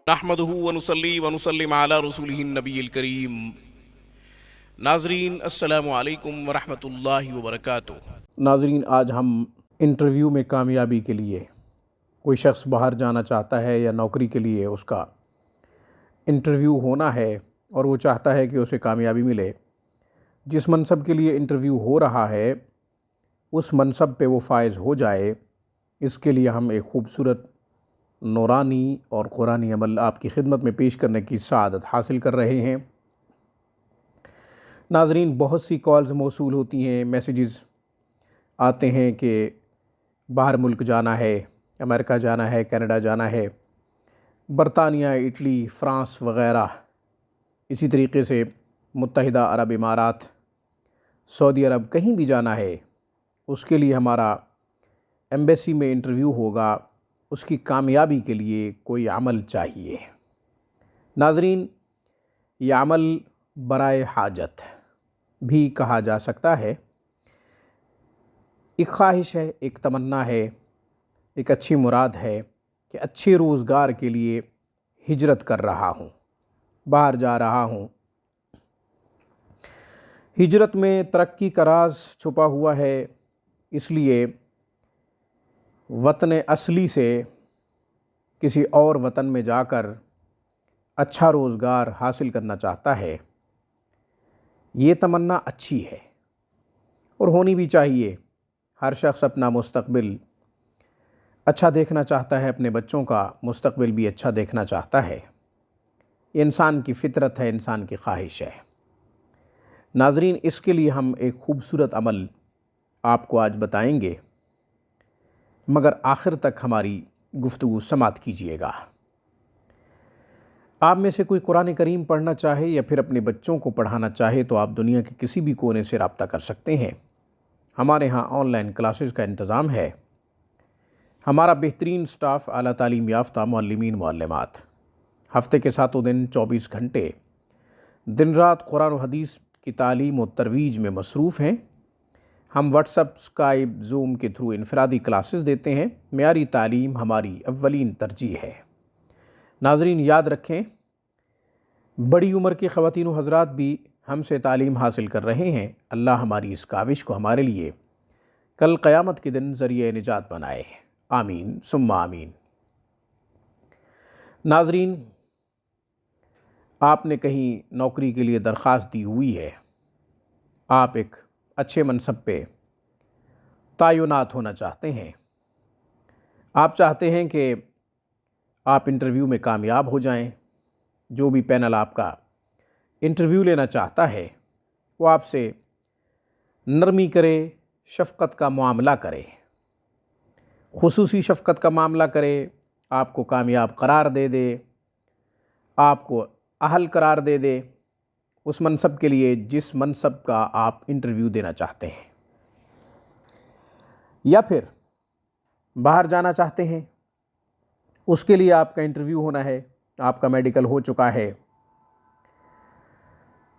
نحمدہ ونصلی ونسلم علی رسولہ النبی الکریم۔ ناظرین السلام علیکم ورحمۃ اللہ وبرکاتہ۔ ناظرین، آج ہم انٹرویو میں کامیابی کے لیے، کوئی شخص باہر جانا چاہتا ہے یا نوکری کے لیے اس کا انٹرویو ہونا ہے اور وہ چاہتا ہے کہ اسے کامیابی ملے، جس منصب کے لیے انٹرویو ہو رہا ہے اس منصب پہ وہ فائز ہو جائے، اس کے لیے ہم ایک خوبصورت نورانی اور قرآنی عمل آپ کی خدمت میں پیش کرنے کی سعادت حاصل کر رہے ہیں۔ ناظرین، بہت سی کالز موصول ہوتی ہیں، میسیجز آتے ہیں کہ باہر ملک جانا ہے، امریکہ جانا ہے، کینیڈا جانا ہے، برطانیہ، اٹلی، فرانس وغیرہ، اسی طریقے سے متحدہ عرب امارات، سعودی عرب، کہیں بھی جانا ہے، اس کے لیے ہمارا ایمبیسی میں انٹرویو ہوگا، اس کی کامیابی کے لیے کوئی عمل چاہیے۔ ناظرین، یہ عمل برائے حاجت بھی کہا جا سکتا ہے، ایک خواہش ہے، ایک تمنا ہے، ایک اچھی مراد ہے کہ اچھے روزگار کے لیے ہجرت کر رہا ہوں، باہر جا رہا ہوں۔ ہجرت میں ترقی کا راز چھپا ہوا ہے، اس لیے وطن اصلی سے کسی اور وطن میں جا کر اچھا روزگار حاصل کرنا چاہتا ہے۔ یہ تمنا اچھی ہے اور ہونی بھی چاہیے۔ ہر شخص اپنا مستقبل اچھا دیکھنا چاہتا ہے، اپنے بچوں کا مستقبل بھی اچھا دیکھنا چاہتا ہے، یہ انسان کی فطرت ہے، انسان کی خواہش ہے۔ ناظرین، اس کے لیے ہم ایک خوبصورت عمل آپ کو آج بتائیں گے، مگر آخر تک ہماری گفتگو سماعت کیجیے گا۔ آپ میں سے کوئی قرآن کریم پڑھنا چاہے یا پھر اپنے بچوں کو پڑھانا چاہے تو آپ دنیا کے کسی بھی کونے سے رابطہ کر سکتے ہیں۔ ہمارے ہاں آن لائن کلاسز کا انتظام ہے۔ ہمارا بہترین سٹاف، اعلیٰ تعلیم یافتہ معلمین معلمات، ہفتے کے 7 دن 24 گھنٹے دن رات قرآن و حدیث کی تعلیم و ترویج میں مصروف ہیں۔ ہم واٹس اپ، اسکائپ، زوم کے تھرو انفرادی کلاسز دیتے ہیں۔ معیاری تعلیم ہماری اولین ترجیح ہے۔ ناظرین، یاد رکھیں، بڑی عمر کے خواتین و حضرات بھی ہم سے تعلیم حاصل کر رہے ہیں۔ اللہ ہماری اس کاوش کو ہمارے لیے کل قیامت کے دن ذریعہ نجات بنائے، آمین ثم آمین۔ ناظرین، آپ نے کہیں نوکری کے لیے درخواست دی ہوئی ہے، آپ ایک اچھے منصب پہ تعینات ہونا چاہتے ہیں، آپ چاہتے ہیں کہ آپ انٹرویو میں کامیاب ہو جائیں، جو بھی پینل آپ کا انٹرویو لینا چاہتا ہے وہ آپ سے نرمی کرے، شفقت کا معاملہ کرے، خصوصی شفقت کا معاملہ کرے، آپ کو کامیاب قرار دے دے، آپ کو اہل قرار دے دے اس منصب کے لیے جس منصب کا آپ انٹرویو دینا چاہتے ہیں۔ یا پھر باہر جانا چاہتے ہیں، اس کے لیے آپ کا انٹرویو ہونا ہے، آپ کا میڈیکل ہو چکا ہے،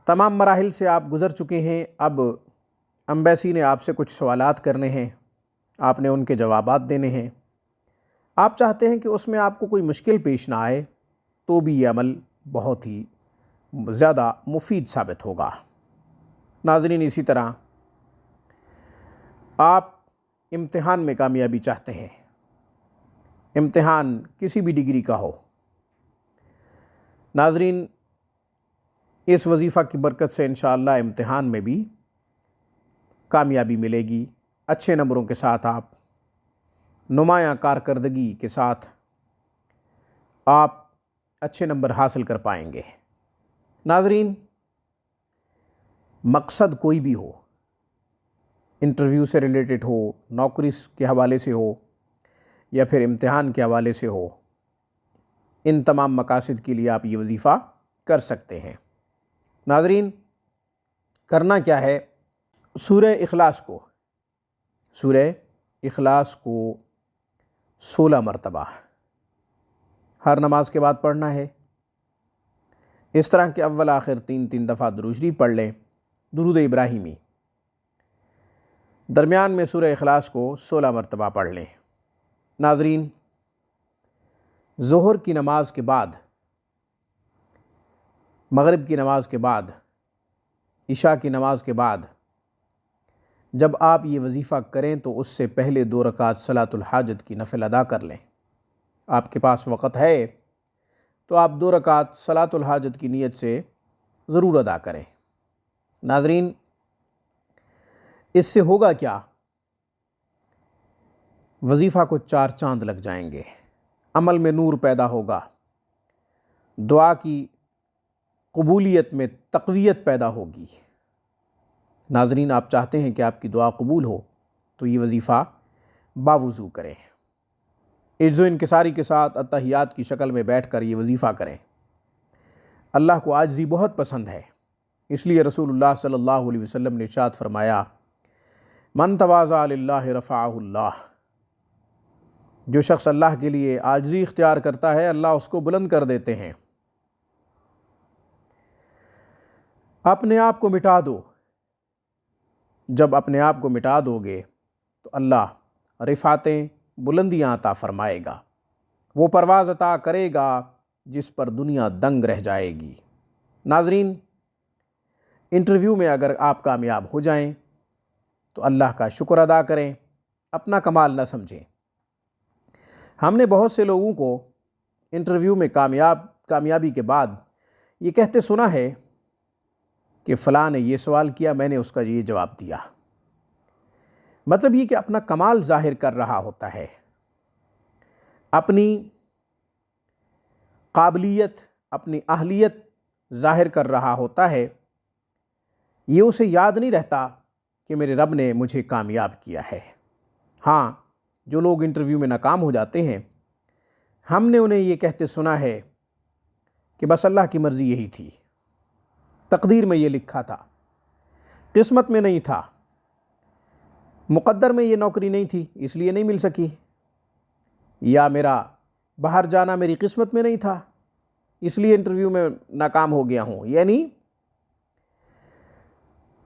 تمام مراحل سے آپ گزر چکے ہیں، اب ایمبیسی نے آپ سے کچھ سوالات کرنے ہیں، آپ نے ان کے جوابات دینے ہیں، آپ چاہتے ہیں کہ اس میں آپ کو کوئی مشکل پیش نہ آئے، تو بھی یہ عمل بہت ہی زیادہ مفید ثابت ہوگا۔ ناظرین، اسی طرح آپ امتحان میں کامیابی چاہتے ہیں، امتحان کسی بھی ڈگری کا ہو۔ ناظرین، اس وظیفہ کی برکت سے انشاءاللہ امتحان میں بھی کامیابی ملے گی، اچھے نمبروں کے ساتھ آپ نمایاں کارکردگی کے ساتھ آپ اچھے نمبر حاصل کر پائیں گے۔ ناظرین، مقصد کوئی بھی ہو، انٹرویو سے ریلیٹڈ ہو، نوکری کے حوالے سے ہو یا پھر امتحان کے حوالے سے ہو، ان تمام مقاصد کے لیے آپ یہ وظیفہ کر سکتے ہیں۔ ناظرین، کرنا کیا ہے؟ سورہ اخلاص کو 16 مرتبہ ہر نماز کے بعد پڑھنا ہے۔ اس طرح کے اول آخر 3 دفعہ درود شریف پڑھ لیں، درود ابراہیمی، درمیان میں سورہ اخلاص کو 16 مرتبہ پڑھ لیں۔ ناظرین، ظہر کی نماز کے بعد مغرب کی نماز کے بعد، عشاء کی نماز کے بعد جب آپ یہ وظیفہ کریں تو اس سے پہلے 2 رکعت صلاۃ الحاجت کی نفل ادا کر لیں۔ آپ کے پاس وقت ہے تو آپ 2 رکعت صلاۃ الحاجت کی نیت سے ضرور ادا کریں۔ ناظرین، اس سے ہوگا کیا؟ وظیفہ کو 4 چاند لگ جائیں گے، عمل میں نور پیدا ہوگا، دعا کی قبولیت میں تقویت پیدا ہوگی۔ ناظرین، آپ چاہتے ہیں کہ آپ کی دعا قبول ہو تو یہ وظیفہ باوضو کریں، عجز و انکساری کے ساتھ اتحیات کی شکل میں بیٹھ کر یہ وظیفہ کریں۔ اللہ کو عاجزی بہت پسند ہے، اس لیے رسول اللہ صلی اللہ علیہ وسلم نے ارشاد فرمایا، من تواضع للہ رفعہ اللہ، جو شخص اللہ کے لیے عاجزی اختیار کرتا ہے اللہ اس کو بلند کر دیتے ہیں۔ اپنے آپ کو مٹا دو، جب اپنے آپ کو مٹا دو گے تو اللہ رفعتیں، بلندیاں عطا فرمائے گا، وہ پرواز عطا کرے گا جس پر دنیا دنگ رہ جائے گی۔ ناظرین، انٹرویو میں اگر آپ کامیاب ہو جائیں تو اللہ کا شکر ادا کریں، اپنا کمال نہ سمجھیں۔ ہم نے بہت سے لوگوں کو انٹرویو میں کامیابی کے بعد یہ کہتے سنا ہے کہ فلاں نے یہ سوال کیا، میں نے اس کا یہ جواب دیا۔ مطلب یہ کہ اپنا کمال ظاہر کر رہا ہوتا ہے، اپنی قابلیت، اپنی اہلیت ظاہر کر رہا ہوتا ہے۔ یہ اسے یاد نہیں رہتا کہ میرے رب نے مجھے کامیاب کیا ہے۔ ہاں، جو لوگ انٹرویو میں ناکام ہو جاتے ہیں، ہم نے انہیں یہ کہتے سنا ہے کہ بس اللہ کی مرضی یہی تھی، تقدیر میں یہ لکھا تھا، قسمت میں نہیں تھا، مقدر میں یہ نوکری نہیں تھی اس لیے نہیں مل سکی، یا میرا باہر جانا میری قسمت میں نہیں تھا اس لیے انٹرویو میں ناکام ہو گیا ہوں۔ یعنی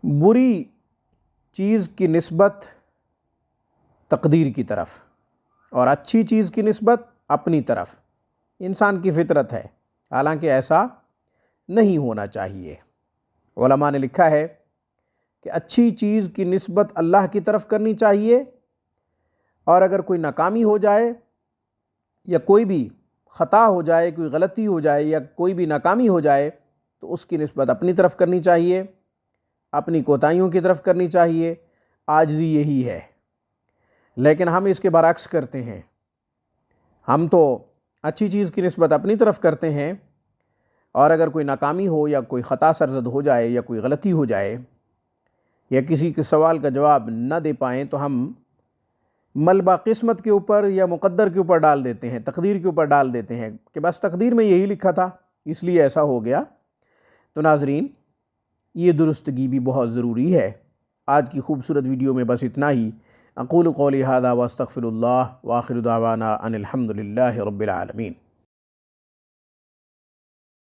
بری چیز کی نسبت تقدیر کی طرف اور اچھی چیز کی نسبت اپنی طرف انسان کی فطرت ہے، حالانکہ ایسا نہیں ہونا چاہیے۔ علماء نے لکھا ہے کہ اچھی چیز کی نسبت اللہ کی طرف کرنی چاہیے، اور اگر کوئی ناکامی ہو جائے یا کوئی بھی خطا ہو جائے، کوئی غلطی ہو جائے یا کوئی بھی ناکامی ہو جائے تو اس کی نسبت اپنی طرف کرنی چاہیے، اپنی کوتاہیوں کی طرف کرنی چاہیے۔ عاجزی یہی ہے، لیکن ہم اس کے برعکس کرتے ہیں۔ ہم تو اچھی چیز کی نسبت اپنی طرف کرتے ہیں، اور اگر کوئی ناکامی ہو یا کوئی خطا سرزد ہو جائے یا کوئی غلطی ہو جائے یا کسی کے سوال کا جواب نہ دے پائیں تو ہم ملبہ قسمت کے اوپر یا مقدر کے اوپر ڈال دیتے ہیں، تقدیر کے اوپر ڈال دیتے ہیں کہ بس تقدیر میں یہی لکھا تھا اس لیے ایسا ہو گیا۔ تو ناظرین، یہ درستگی بھی بہت ضروری ہے۔ آج کی خوبصورت ویڈیو میں بس اتنا ہی۔ اقول قولی ھذا واستغفر اللہ، وآخر دعوانا ان الحمد للہ رب العالمین۔